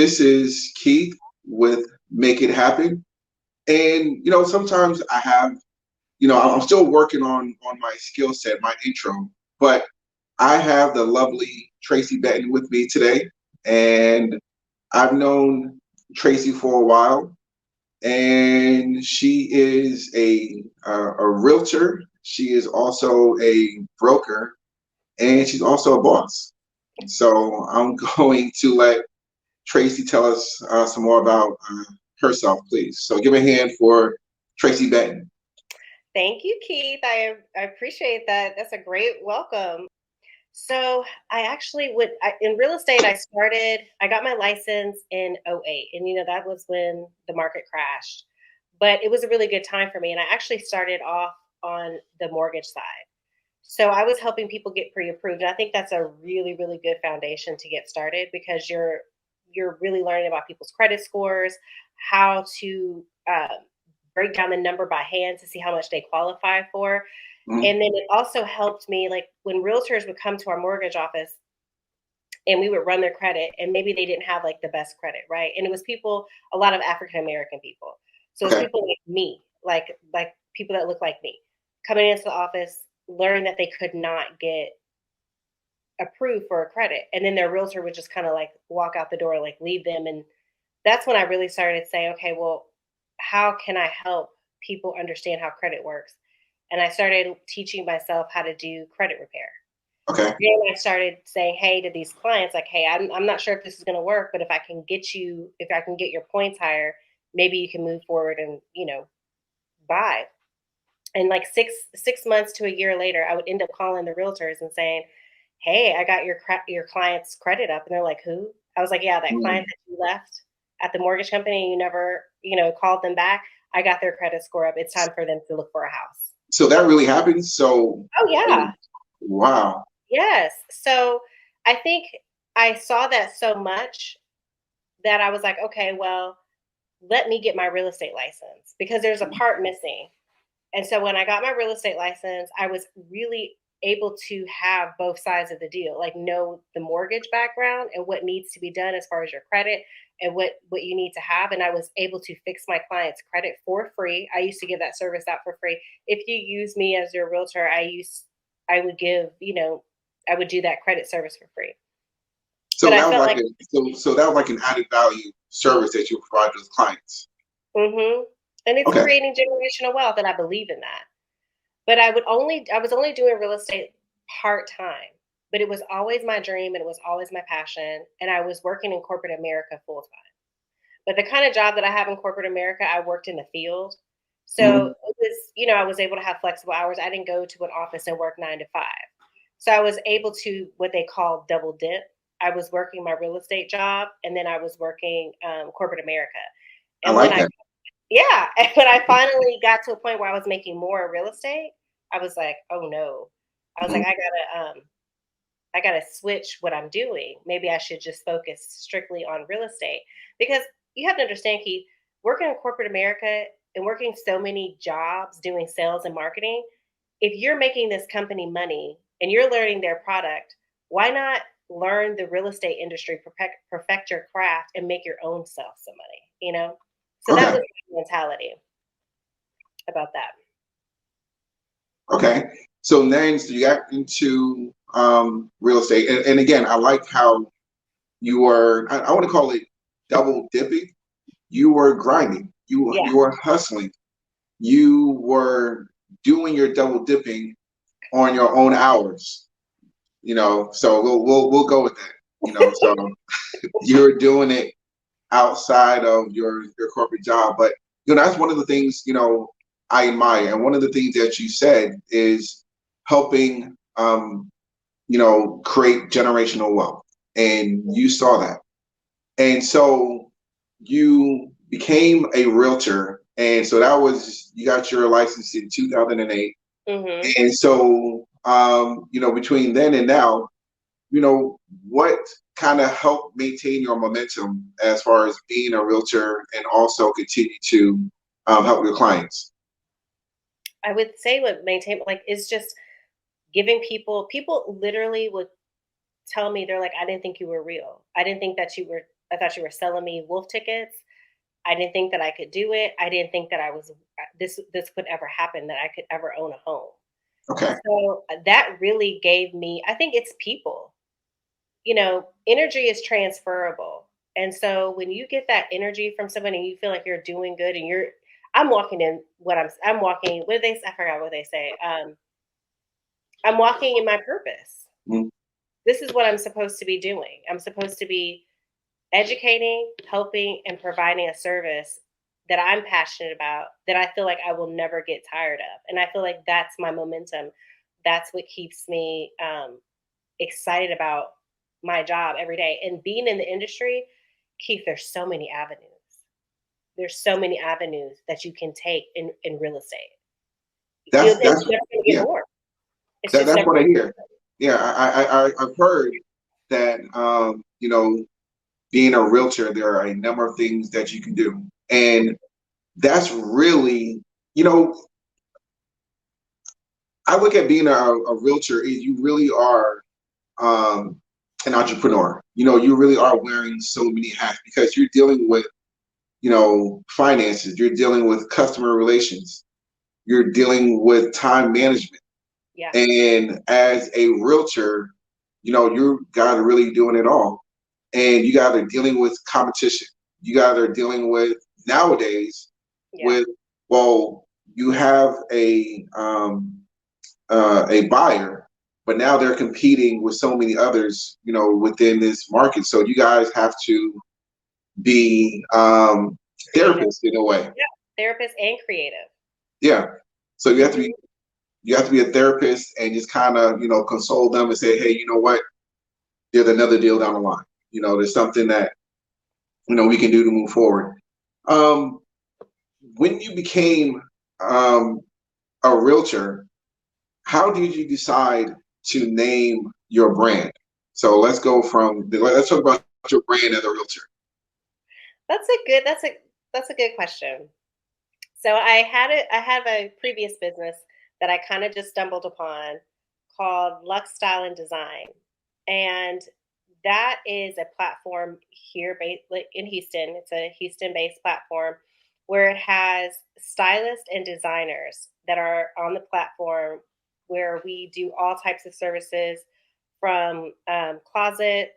This is Keith with Make It Happen. And, sometimes I have, I'm still working on my skill set, my intro, but I have the lovely Tracie Benton with me today. And I've known Tracie for a while, and she is a realtor. She is also a broker, and she's also a boss. So I'm going to let Tracie tell us some more about herself, please. So give a hand for Tracie Benton. Thank you, Keith. I appreciate that. That's a great welcome. So I actually in real estate, I got my license in '08, and that was when the market crashed. But it was a really good time for me. And I actually started off on the mortgage side. So I was helping people get pre-approved. And I think that's a really, really good foundation to get started because you're really learning about people's credit scores, how to break down the number by hand to see how much they qualify for. Mhm. And then it also helped me, like when realtors would come to our mortgage office and we would run their credit, and maybe they didn't have like the best credit, right? And it was people, a lot of African American people. So it's Okay. people like me, like people that look like me, coming into the office, learning that they could not get approved for a credit. And then their realtor would just kind of like walk out the door, like leave them. And that's when I really started saying, okay, well, how can I help people understand how credit works? And I started teaching myself how to do credit repair. Okay. Then I started saying, hey, to these clients, like, hey, I'm not sure if this is going to work, but if I can get your points higher, maybe you can move forward and, buy. And like six months to a year later, I would end up calling the realtors and saying, hey, I got your client's credit up. And they're like, who? I was like, yeah, that Mhm. client that you left at the mortgage company and you never, called them back. I got their credit score up. It's time for them to look for a house. So that really happens. So, Oh yeah. wow. Yes. So I think I saw that so much that I was like, okay, well, let me get my real estate license because there's a part missing. And so when I got my real estate license, I was really able to have both sides of the deal, like know the mortgage background and what needs to be done as far as your credit and what you need to have. And I was able to fix my client's credit for free. I used to give that service out for free. If you use me as your realtor, I would give, I would do that credit service for free. But So I that was felt like like, that was like an added value service that you provide to those clients. mm-hmm. And it's Okay. creating generational wealth, and I believe in that. But I was only doing real estate part time, but it was always my dream and it was always my passion. And I was working in corporate America full time. But the kind of job that I have in corporate America, I worked in the field. So Mhm. it was, I was able to have flexible hours. I didn't go to an office and work 9 to 5. So I was able to what they call double dip. I was working my real estate job and then I was working corporate America. I And when like I that. yeah, and when I finally got to a point where I was making more real estate, I was like, "Oh no." I was like, Mhm. I gotta switch what I'm doing. Maybe I should just focus strictly on real estate." Because you have to understand, Keith, working in corporate America and working so many jobs doing sales and marketing, if you're making this company money and you're learning their product, why not learn the real estate industry, perfect your craft, and make your own self some money? So that Okay. was my mentality about that. Okay. So then so you got into real estate. And again, I like how you were, I want to call it double dipping. You were grinding. Yeah. You were hustling. You were doing your double dipping on your own hours. So we'll go with that. So you're doing it outside of your corporate job. But that's one of the things I admire, and one of the things that you said is helping create generational wealth, and you saw that, and so you became a realtor, and so that was you got your license in 2008, Hmm. and so between then and now what kind of helped maintain your momentum as far as being a realtor and also continue to help your clients? I would say what maintain like is just giving people literally would tell me they're like, I didn't think you were real. I didn't think that you were I thought you were selling me wolf tickets. I didn't think that I could do it. I didn't think that I was this could ever happen, that I could ever own a home. Okay. So that really gave me, I think it's people. Energy is transferable. And so when you get that energy from somebody and you feel like you're doing good and I'm walking in I'm walking, I forgot what they say. I'm walking in my purpose. Mm. This is what I'm supposed to be doing. I'm supposed to be educating, helping, and providing a service that I'm passionate about, that I feel like I will never get tired of. And I feel like that's my momentum. That's what keeps me excited about my job every day. And being in the industry, Keith, there's so many avenues. There's so many avenues that you can take in real estate. That's It's that's never going to get yeah. more. It's just That's never. what I hear. Yeah, I've heard that being a realtor, there are a number of things that you can do, and that's really, you know, I look at being a realtor is you really are an entrepreneur. You really are wearing so many hats because you're dealing with finances, you're dealing with customer relations, you're dealing with time management. Yeah. And as a realtor, you guys are really doing it all. And you guys are dealing with competition. You guys are dealing with nowadays Yeah. with, well, you have a buyer, but now they're competing with so many others, within this market. So you guys have to be Creative. therapists in a way. Yeah. Therapist and creative. Yeah. So Mhm. you have to be a therapist and just kind of, console them and say, hey, you know what? There's another deal down the line. There's something that, we can do to move forward. Um, when you became um, a realtor, how did you decide to name your brand? So let's talk about your brand as a realtor. That's a good question. So I have a previous business that I kind of just stumbled upon called Lux Style Design. And that is a platform here based in Houston. It's a Houston based platform where it has stylists and designers that are on the platform, where we do all types of services from closet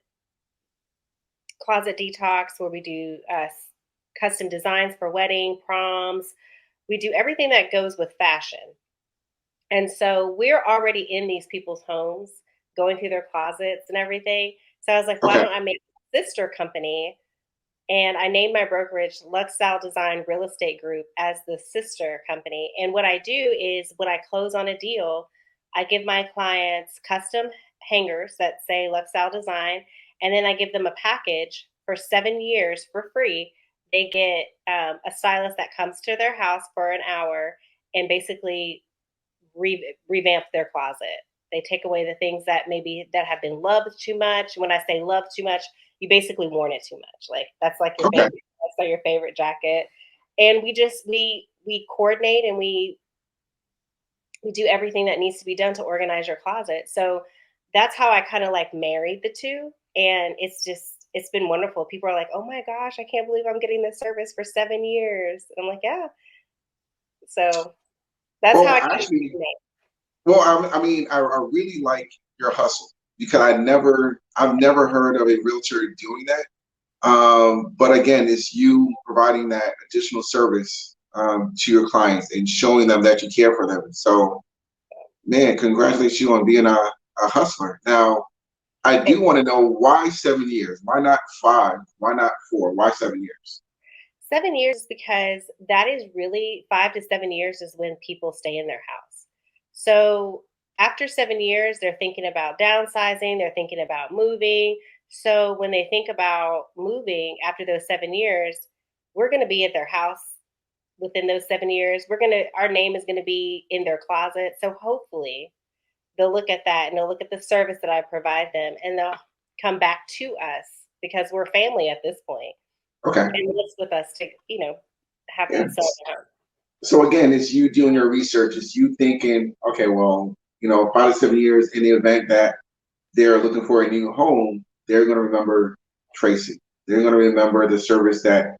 detox, where we do custom designs for wedding, proms. We do everything that goes with fashion. And so we're already in these people's homes, going through their closets and everything. So I was like, why Okay. don't I make a sister company? And I named my brokerage Lux Style Design Real Estate Group as the sister company. And what I do is when I close on a deal, I give my clients custom hangers that say Lux Style Design. And then I give them a package for 7 years for free. They get a stylist that comes to their house for an hour and basically revamp their closet. They take away the things that maybe that have been loved too much. When I say loved too much, you basically worn it too much. Like that's like your Okay. favorite. That's like your favorite jacket. And we coordinate and we do everything that needs to be done to organize your closet. So that's how I kind of like married the two. And it's been wonderful. People are like, oh my gosh, I can't believe I'm getting this service for 7 years. And I'm like, yeah. So that's how Well, I came to actually, the name. well, I mean, I really like your hustle because I've never heard of a realtor doing that. But again, it's you providing that additional service to your clients and showing them that you care for them. So, man, congratulations you on being a hustler. Now, I Thank do want to know why 7 years? Why not 5? Why not 4? Why 7 years? 7 years is because that is really 5 to 7 years is when people stay in their house. So after 7 years, they're thinking about downsizing, they're thinking about moving. So when they think about moving after those 7 years, we're going to be at their house within those 7 years. Our name is going to be in their closet. So hopefully they'll look at that and they'll look at the service that I provide them and they'll come back to us because we're family at this point Okay. and lives with us to, have them Yeah. sell their home. So again, it's you doing your research. It's you thinking, okay, well, 5 to 7 years in the event that they're looking for a new home, they're going to remember Tracie. they're going to remember the service that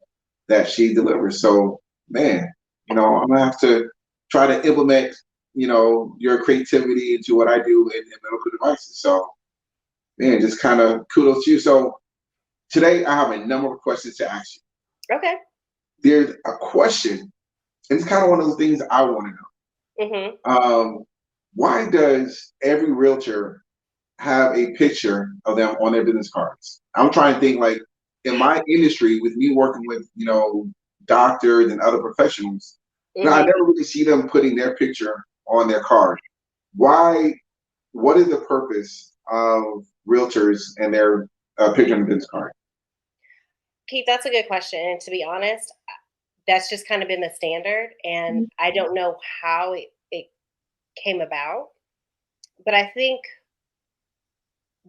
she delivers. So, man, I'm gonna have to try to implement, your creativity into what I do in medical devices. So, man, just kind of kudos to you. So today I have a number of questions to ask you. Okay. There's a question, and it's kind of one of those things I want to know. Why does every realtor have a picture of them on their business cards? I'm trying to think, like, in my industry, with me working with, doctors and other professionals, I never really see them putting their picture on their card. Why? What is the purpose of realtors and their picture on the business card? Keith, that's a good question. And to be honest, that's just kind of been the standard. And I don't know how it came about, but I think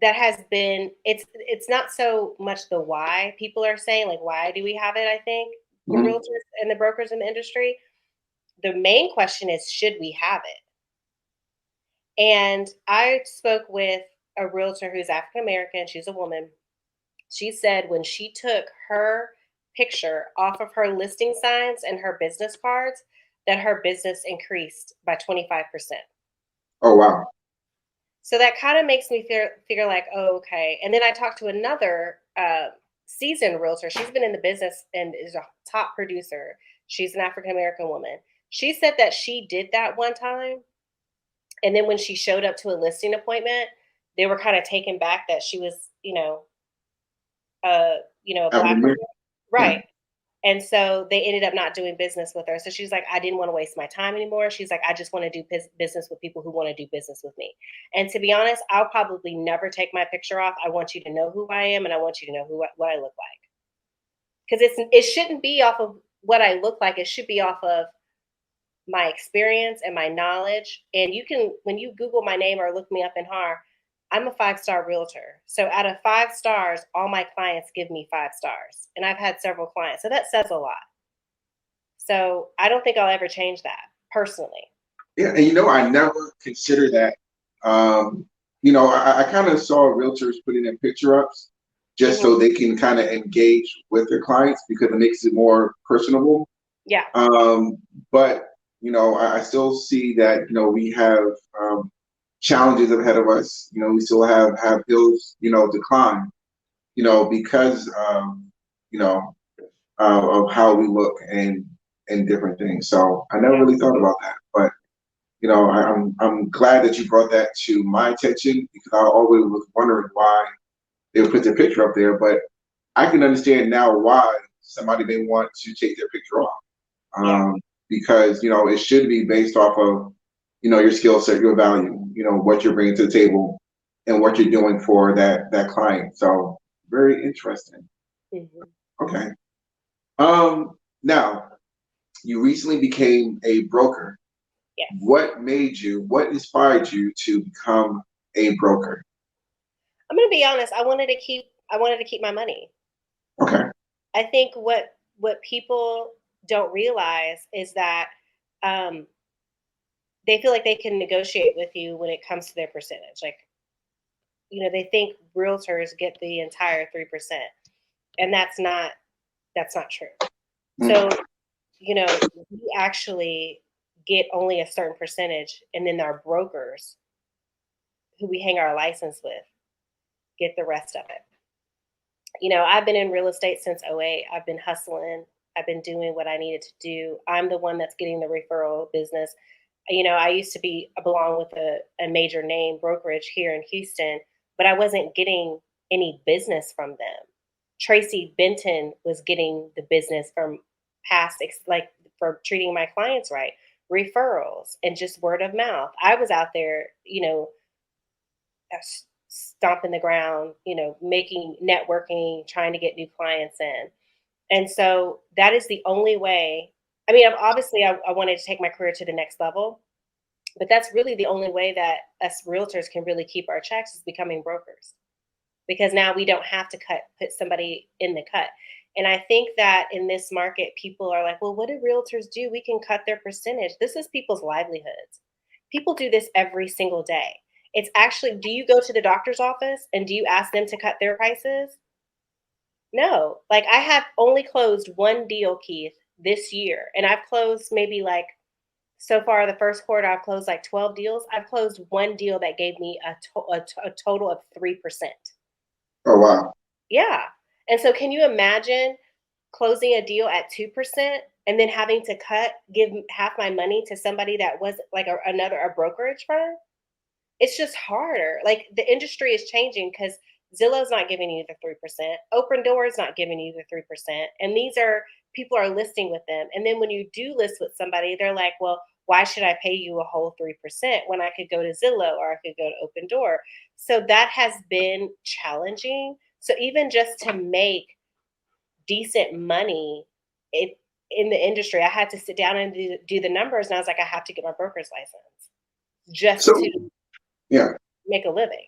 that has been, it's not so much the why people are saying, like, why do we have it? I think the realtors and the brokers in the industry, the main question is, should we have it? And I spoke with a realtor who's African American. She's a woman. She said when she took her picture off of her listing signs and her business cards, that her business increased by 25%. Oh, wow. So that kind of makes me figure like, oh, okay. And then I talked to another seasoned realtor. She's been in the business and is a top producer. She's an African American woman. She said that she did that one time. And then when she showed up to a listing appointment, they were kind of taken back that she was, a black woman. Right. And so they ended up not doing business with her. So she's like, I didn't want to waste my time anymore. She's like, I just want to do business with people who want to do business with me. And to be honest, I'll probably never take my picture off. I want you to know who I am, and I want you to know what I look like. Because it shouldn't be off of what I look like. It should be off of my experience and my knowledge. And you can, when you Google my name or look me up in HAR, I'm a 5-star realtor. So out of 5 stars, all my clients give me 5 stars. And I've had several clients. So that says a lot. So I don't think I'll ever change that personally. Yeah, and I never considered that. I kind of saw realtors putting their picture ups just so they can kind of engage with their clients because it makes it more personable. Yeah. But I still see that we have challenges ahead of us. We still have hills to climb. Because of how we look and different things. So I never really thought about that, but I'm glad that you brought that to my attention because I always was wondering why they would put their picture up there. But I can understand now why somebody may want to take their picture off, because it should be based off of your skill set, your value, what you're bringing to the table, and what you're doing for that client. So very interesting. Okay. Now you recently became a broker. Yes. What inspired you to become a broker? I'm going to be honest. I wanted to keep my money. Okay. I think what people don't realize is that they feel like they can negotiate with you when it comes to their percentage. Like, they think realtors get the entire 3%, and that's not true. So, we actually get only a certain percentage, and then our brokers who we hang our license with get the rest of it. I've been in real estate since '08. I've been hustling. I've been doing what I needed to do. I'm the one that's getting the referral business. I used to belong with a major name brokerage here in Houston, but I wasn't getting any business from them. Tracie Benton was getting the business from like for treating my clients right, referrals and just word of mouth. I was out there, stomping the ground, making networking, trying to get new clients in. And so that is the only way. I mean, obviously I wanted to take my career to the next level, but that's really the only way that us realtors can really keep our checks is becoming brokers, because now we don't have to put somebody in the cut. And I think that in this market, people are like, well, what do realtors do? We can cut their percentage. This is people's livelihoods. People do this every single day. It's actually, do you go to the doctor's office and do you ask them to cut their prices? No, like I have only closed one deal, Keith, this year. And I've closed maybe like so far the first quarter, I've closed like 12 deals. I've closed one deal that gave me a total of 3%. Oh wow. Yeah. And so can you imagine closing a deal at 2% and then having to give half my money to somebody that was like a brokerage firm? It's just harder. Like the industry is changing because Zillow's not giving you the 3%. Open Door is not giving you the 3%. And these are people are listing with them. And then when you do list with somebody, they're like, well, why should I pay you a whole 3% when I could go to Zillow or I could go to Open Door? So that has been challenging. So even just to make decent money it in the industry, I had to sit down and do the numbers. And I was like, I have to get my broker's license just So to yeah. make a living.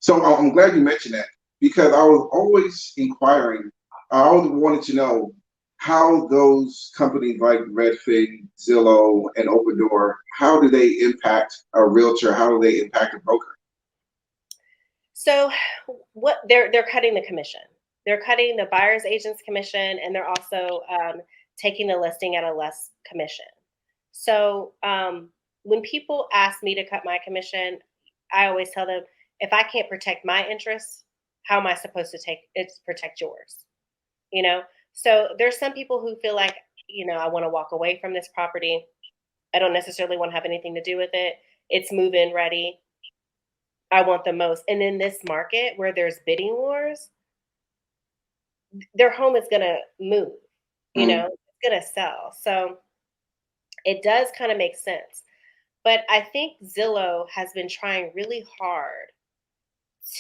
So I'm glad you mentioned that because I was always inquiring. I always wanted to know how those companies like Redfin, Zillow, and Open Door, how do they impact a realtor? How do they impact a broker? So what they're cutting the commission. They're cutting the buyer's agent's commission, and they're also taking the listing at a less commission. So when people ask me to cut my commission, I always tell them if I can't protect my interests, how am I supposed to protect yours? You know. So there's some people who feel like I want to walk away from this property. I don't necessarily want to have anything to do with it. It's move-in ready. I want the most. And in this market where there's bidding wars, their home is going to move, Mhm. it's going to sell. So it does kind of make sense. But I think Zillow has been trying really hard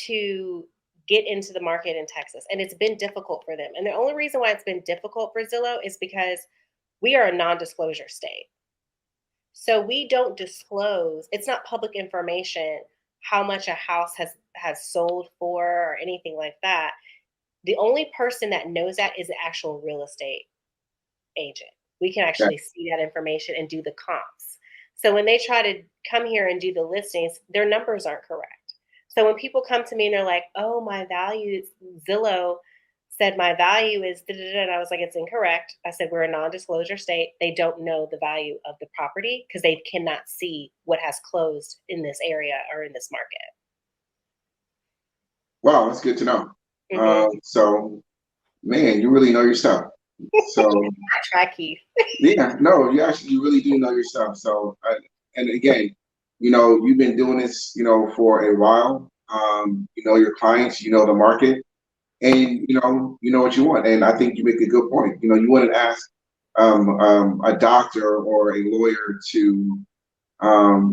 to get into the market in Texas, and it's been difficult for them. And the only reason why it's been difficult for Zillow is because we are a non disclosure state. So we don't disclose, it's not public information how much a house has sold for or anything like that. The only person that knows that is the actual real estate agent. We can Okay. actually see that information and do the comps. So when they try to come here and do the listings, their numbers aren't correct. So when people come to me and they're like, "Oh, my value, Zillow said my value is," da, da, da," and I was like, "It's incorrect." I said, "We're a non-disclosure state. They don't know the value of the property because they cannot see what has closed in this area or in this market." Wow, that's good to know. Hmm. So, man, you really know your stuff. So, I try, Keith. yeah, no, you really do know your stuff. So, and again, you've been doing this, for a while. You know your clients, you know the market, and you know what you want. And I think you make a good point. You wouldn't ask a doctor or a lawyer to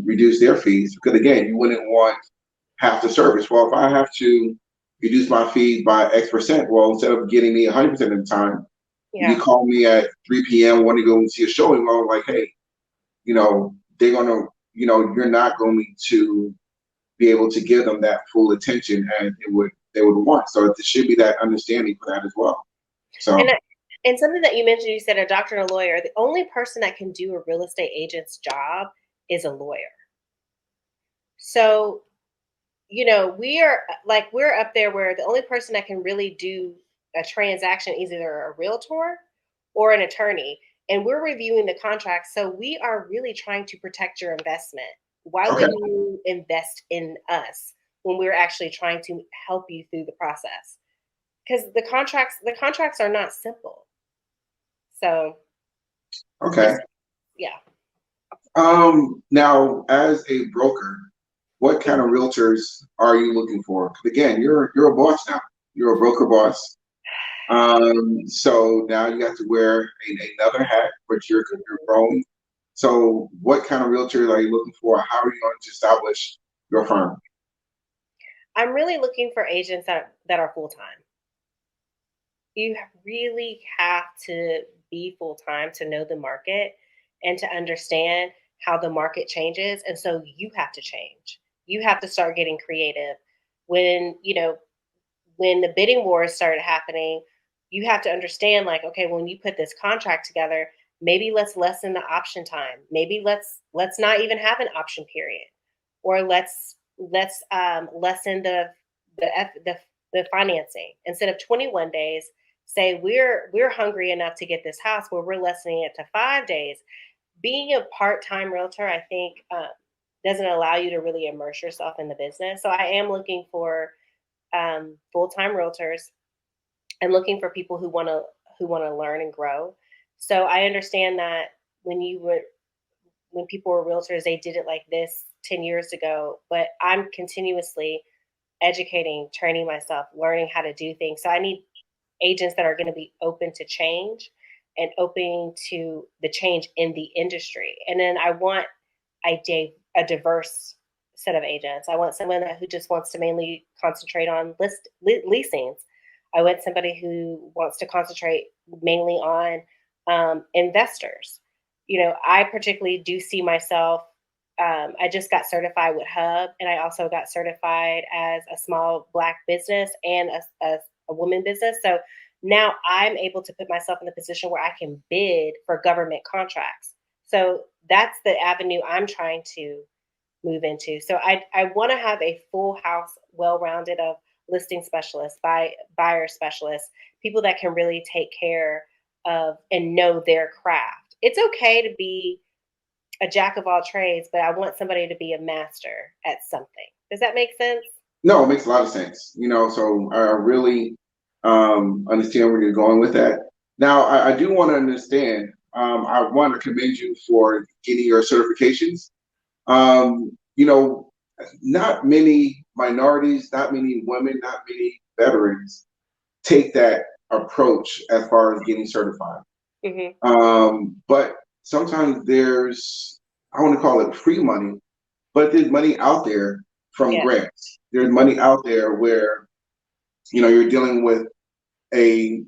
reduce their fees because again, you wouldn't want half the service. Well, if I have to reduce my fee by X percent, well, instead of getting me 100% of the time, you Yeah. call me at 3 p.m. want to go and see a showing. Well, like, hey, they're gonna, you're not going to be able to give them that full attention as they would want. So there should be that understanding for that as well. So And and something that you mentioned, you said a doctor and a lawyer. The only person that can do a real estate agent's job is a lawyer. So, we're up there where the only person that can really do a transaction is either a realtor or an attorney. And we're reviewing the contract. So we are really trying to protect your investment. Why okay, wouldn't you invest in us when we're actually trying to help you through the process? Because the contracts are not simple. So okay. it's yeah. Now as a broker, what kind of Mhm. realtors are you looking for? 'Cause again, you're a boss now. You're a broker boss. So now you have to wear another hat, but you're Mhm. growing. So what kind of realtors are you looking for? How are you going to establish your firm? I'm really looking for agents that are full time. You really have to be full time to know the market and to understand how the market changes. And so you have to change. You have to start getting creative. When the bidding wars started happening, you have to understand like, okay, when you put this contract together, maybe let's lessen the option time. Maybe let's not even have an option period, or let's lessen the the financing. Instead of 21 days, say we're hungry enough to get this house where we're lessening it to 5 days. Being a part-time realtor, I think, doesn't allow you to really immerse yourself in the business. So I am looking for full-time realtors and looking for people who want to learn and grow. So I understand that when people were realtors, they did it like this 10 years ago, but I'm continuously educating, training myself, learning how to do things. So I need agents that are going to be open to change and open to the change in the industry. And then I want a diverse set of agents. I want someone who just wants to mainly concentrate on leasings. I want somebody who wants to concentrate mainly on investors. I particularly do see myself. I just got certified with Hub, and I also got certified as a small Black business and a woman business. So now I'm able to put myself in a position where I can bid for government contracts. So that's the avenue I'm trying to move into. So I want to have a full house, well-rounded of listing specialists, buyer specialists, people that can really take care of and know their craft. It's okay to be a jack of all trades, but I want somebody to be a master at something. Does that make sense? No, it makes a lot of sense. So I really understand where you're going with that. Now, I do want to understand. I want to commend you for getting your certifications. You know, not many minorities, not many women, not many veterans take that approach as far as getting certified. Hmm. But sometimes there's, I want to call it free money, but there's money out there from Yeah. grants. There's money out there where, you're dealing with a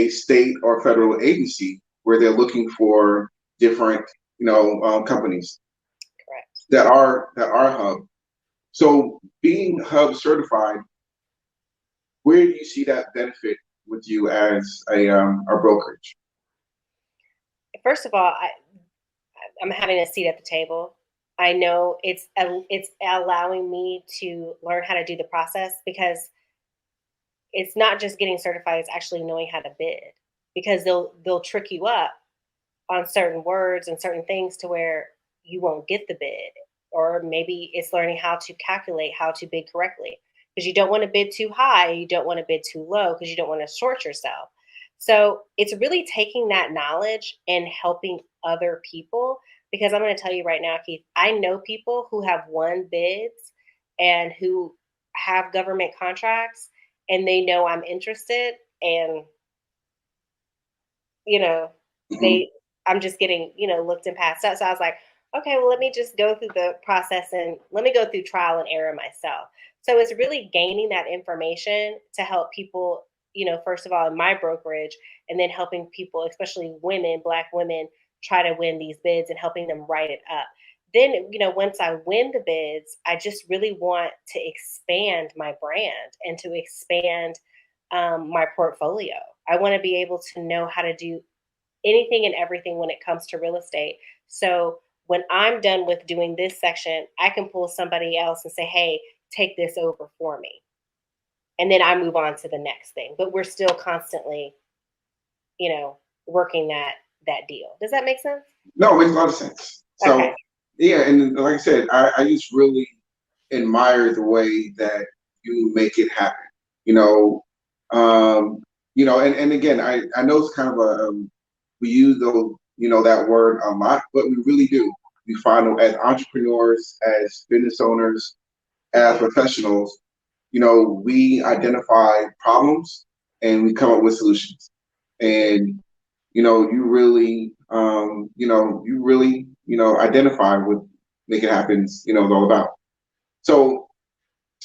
state or federal agency where they're looking for different, companies Correct. that are Hub. So being Hub certified, where do you see that benefit with you as a brokerage? First of all, I'm having a seat at the table. I know it's allowing me to learn how to do the process because it's not just getting certified; it's actually knowing how to bid. Because they'll trick you up on certain words and certain things to where you won't get the bid, or maybe it's learning how to calculate how to bid correctly because you don't want to bid too high, you don't want to bid too low because you don't want to short yourself. So it's really taking that knowledge and helping other people, because I'm going to tell you right now, Keith, I know people who have won bids and who have government contracts, and they know I'm interested, and you know, Hmm. they I'm just getting, looked and passed up. So I was like, okay, well, let me just go through the process and let me go through trial and error myself. So it's really gaining that information to help people, first of all, in my brokerage, and then helping people, especially women, Black women, try to win these bids and helping them write it up. Then, once I win the bids, I just really want to expand my brand and to expand my portfolio. I want to be able to know how to do anything and everything when it comes to real estate. So when I'm done with doing this section, I can pull somebody else and say, hey, take this over for me. And then I move on to the next thing. But we're still constantly, you know, working that deal. Does that make sense? No, it makes a lot of sense. Okay. So yeah, and like I said, I just really admire the way that you make it happen. You know, and again, I know it's kind of we use those that word a lot, but we really do. We find them as entrepreneurs, as business owners, as Hmm. professionals. We identify problems and we come up with solutions. Hmm. And you really identify what make it happen, is all about. So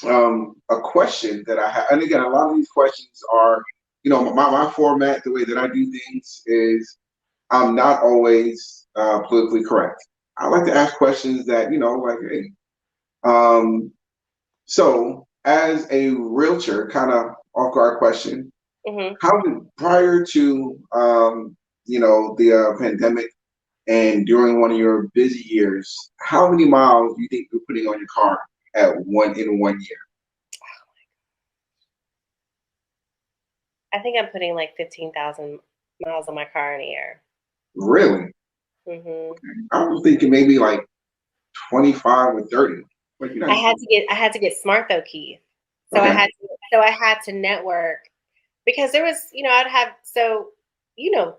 a question that I have, and again, a lot of these questions are, my format, the way that I do things is I'm not always politically correct. I like to ask questions that, like, hey, um, so as a realtor, kind of off guard question, Hmm. how did prior to the pandemic and during one of your busy years, how many miles do you think you're putting on your car in 1 year? I think I'm putting like 15,000 miles on my car in a year. Really? hmm I was thinking maybe like 25 or 30. But you guys, I had to get smart though, Keith. okay. So I had to network because there was, I'd have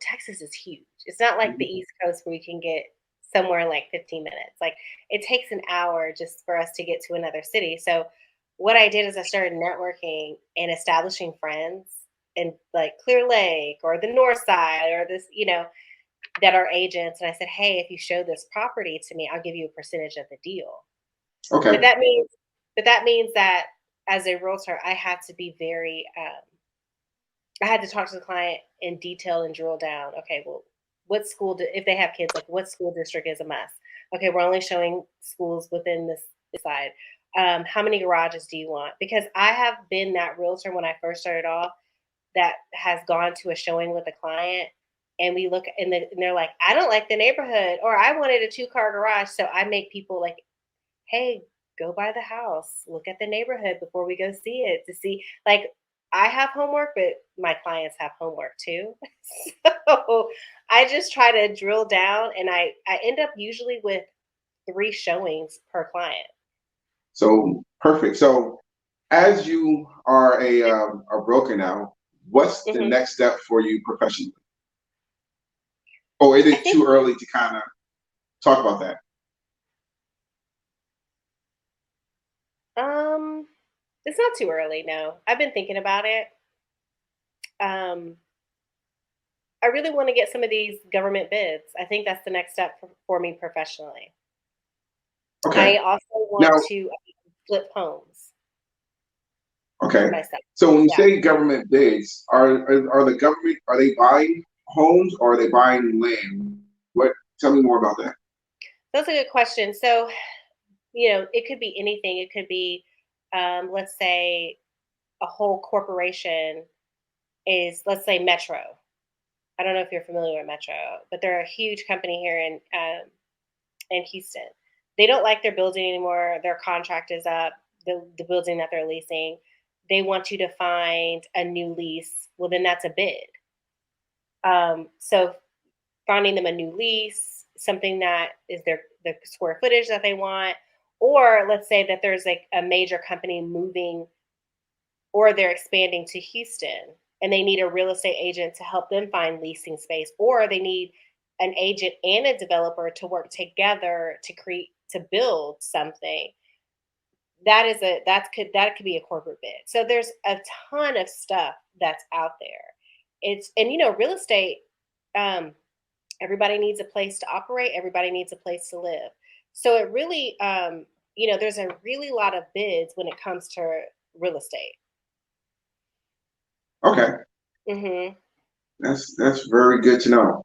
Texas is huge. It's not like the Mhm. East Coast where you can get somewhere in like 15 minutes. Like it takes an hour just for us to get to another city. So what I did is I started networking and establishing friends in like Clear Lake or the North Side or this, that are agents. And I said, hey, if you show this property to me, I'll give you a percentage of the deal. But Okay. that means, but that means that as a realtor, I had to be very, I had to talk to the client in detail and drill down. Okay, well, what school, if they have kids, like what school district is a must? Okay, we're only showing schools within this side. How many garages do you want? Because I have been that realtor when I first started off that has gone to a showing with a client and we look and they're like, I don't like the neighborhood or I wanted a 2-car garage. So I make people like, hey, go by the house, look at the neighborhood before we go see it to see like I have homework, but my clients have homework too. So I just try to drill down and I end up usually with 3 showings per client. So perfect. So as you are a broker now, what's the hmm next step for you professionally? Or is I it think too early to kind of talk about that? um it's not too early, no. I've been thinking about it. Um I really want to get some of these government bids. I think that's the next step for me professionally. Okay. I also Now, want to flip homes okay. myself. So when you Yeah. say government bids, are the government, are they buying homes or are they buying land? What? Tell me more about that. That's a good question. So, it could be anything. It could be, let's say, a whole corporation is, let's say, Metro. I don't know if you're familiar with Metro, but they're a huge company here in Houston. They don't like their building anymore. Their contract is up. The building that they're leasing, they want you to find a new lease. Well, then that's a bid. So finding them a new lease, something that is the square footage that they want, or let's say that there's like a major company moving or they're expanding to Houston and they need a real estate agent to help them find leasing space, or they need an agent and a developer to work together to build something. That could be a corporate bid. So there's a ton of stuff that's out there. Real estate. Um, Everybody needs a place to operate. Everybody needs a place to live. So it really, there's a really lot of bids when it comes to real estate. Okay. hmm That's very good to know.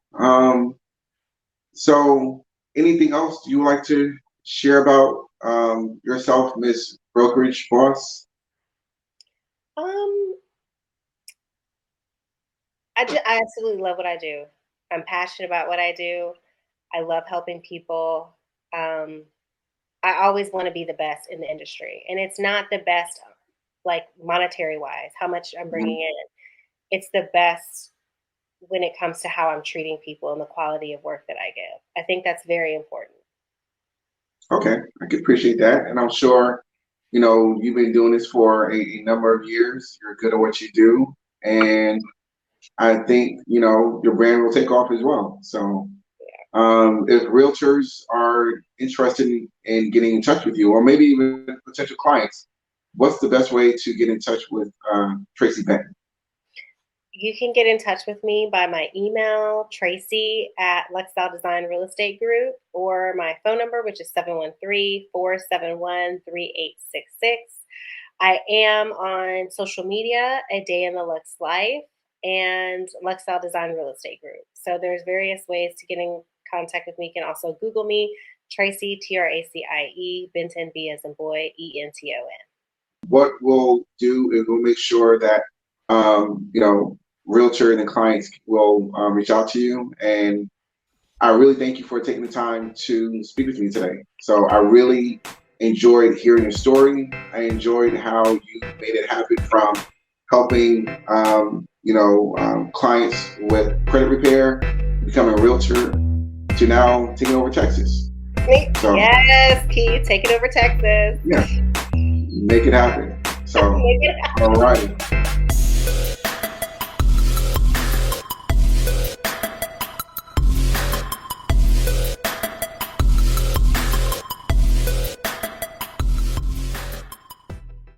So anything else you would like to share about yourself, Miss Brokerage Boss? Um, I absolutely love what I do. I'm passionate about what I do. I love helping people. Um, I always want to be the best in the industry, and it's not the best like monetary wise, how much I'm Mhm. bringing in. It's the best when it comes to how I'm treating people and the quality of work that I give. I think that's very important. Okay, I can appreciate that, and I'm sure you've been doing this for a number of years. You're good at what you do, and I think your brand will take off as well. So if realtors are interested in getting in touch with you, or maybe even potential clients, what's the best way to get in touch with Tracie Benton? You can get in touch with me by my email, Tracie at Lux Style Design Real Estate Group, or my phone number, which is 713-471-3866. I am on social media, A Day in the Lux Life, and Lux Style Design Real Estate Group. So there's various ways to get in contact with me. You can also Google me, Tracie, Tracie, Benton, B as in boy, Enton. What we'll do is we'll make sure that realtor and the clients will reach out to you. And I really thank you for taking the time to speak with me today. So I really enjoyed hearing your story. I enjoyed how you made it happen from helping clients with credit repair, becoming a realtor, to now taking over Texas. So yes, Keith, take it over Texas. yeah, make it happen. So Make it happen. all right.